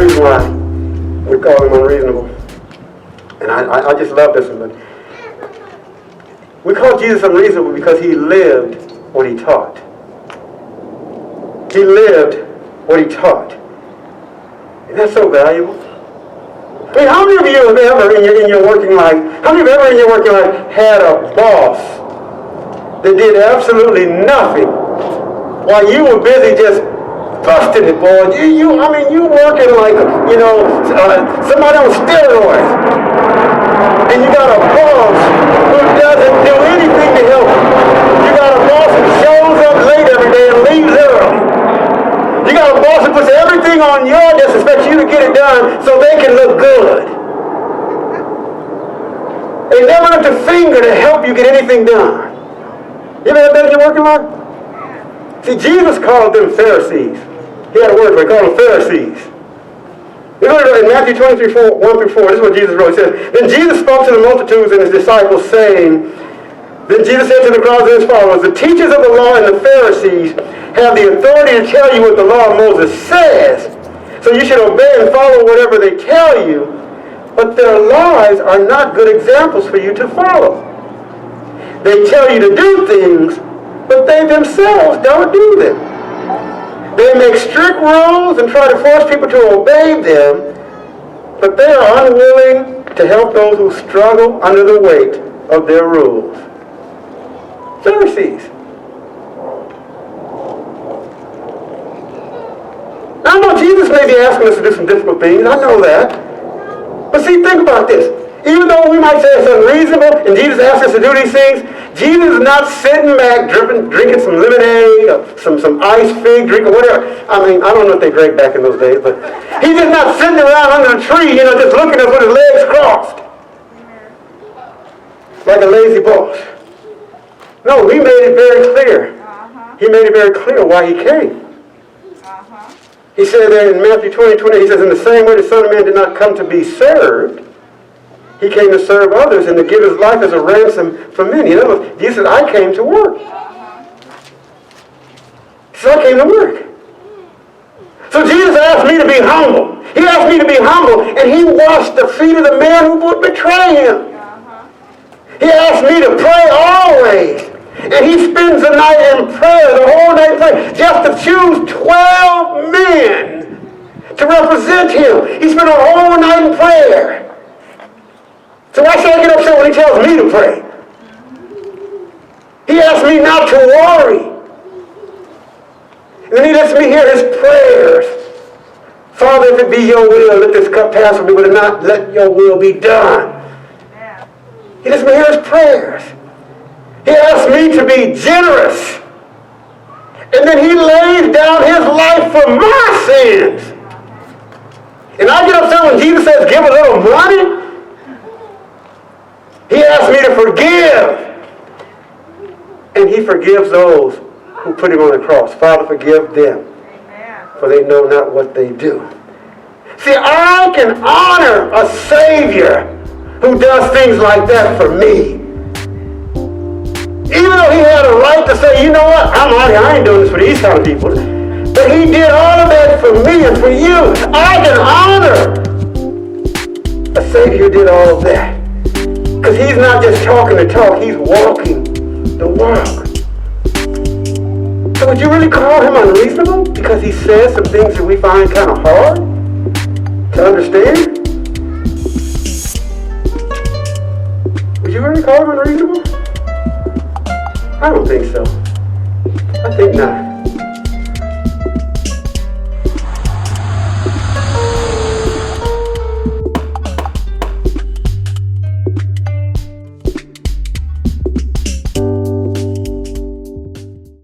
reason why we call him unreasonable. And I just love this one. But we call Jesus unreasonable because he lived what he taught. He lived what he taught. And that's so valuable. I mean, how many of you have ever in your working life, how many of you ever in your working life had a boss that did absolutely nothing while you were busy just busting it, boy? You working like, somebody on steroids. And you got a boss who doesn't do anything to help you. You got a boss who shows up late every day and leaves early. You got a boss who puts everything on your desk, expects you to get it done so they can look good. They never lift a finger to help you get anything done. You ever had that in your working life? See, Jesus called them Pharisees. He had a word for it. He called them Pharisees. In Matthew 23, 1 through 4, this is what Jesus wrote. He says, Then Jesus spoke to the multitudes and his disciples, saying, Then Jesus said to the crowds as follows, The teachers of the law and the Pharisees have the authority to tell you what the law of Moses says, so you should obey and follow whatever they tell you, but their lives are not good examples for you to follow. They tell you to do things, but they themselves don't do them. They make strict rules and try to force people to obey them, but they are unwilling to help those who struggle under the weight of their rules. Pharisees. I know Jesus may be asking us to do some difficult things. I know that. But see, think about this. Even though we might say it's unreasonable and Jesus asks us to do these things, Jesus is not sitting back drinking some lemonade or some iced fig drink or whatever. I mean, I don't know what they drank back in those days, but he's just not sitting around under a tree, just looking at us with his legs crossed. Like a lazy boss. No, he made it very clear. He made it very clear why he came. He said there in Matthew 20, he says, In the same way the Son of Man did not come to be served, he came to serve others and to give his life as a ransom for many. In other words, Jesus said, I came to work. He said, I came to work. So Jesus asked me to be humble. He asked me to be humble, and he washed the feet of the man who would betray him. He asked me to pray always. And he spends the night in prayer, the whole night in prayer, just to choose 12 men to represent him. He spent a whole night in prayer. So why should I get upset when he tells me to pray? He asked me not to worry. And then he lets me hear his prayers. Father, if it be your will, let this cup pass from me, but if not, let your will be done. He lets me hear his prayers. He asked me to be generous. And then he lays down his life for my sins. And I get upset when Jesus says, give a little money. He asked me to forgive. And he forgives those who put him on the cross. Father, forgive them, for they know not what they do. See, I can honor a Savior who does things like that for me. Even though he had a right to say, you know what, I'm out here, I ain't doing this for these kind of people. But he did all of that for me and for you. I can honor a Savior who did all of that. Because he's not just talking the talk, he's walking the walk. So would you really call him unreasonable? Because he says some things that we find kind of hard to understand? Would you really call him unreasonable? I don't think so. I think not.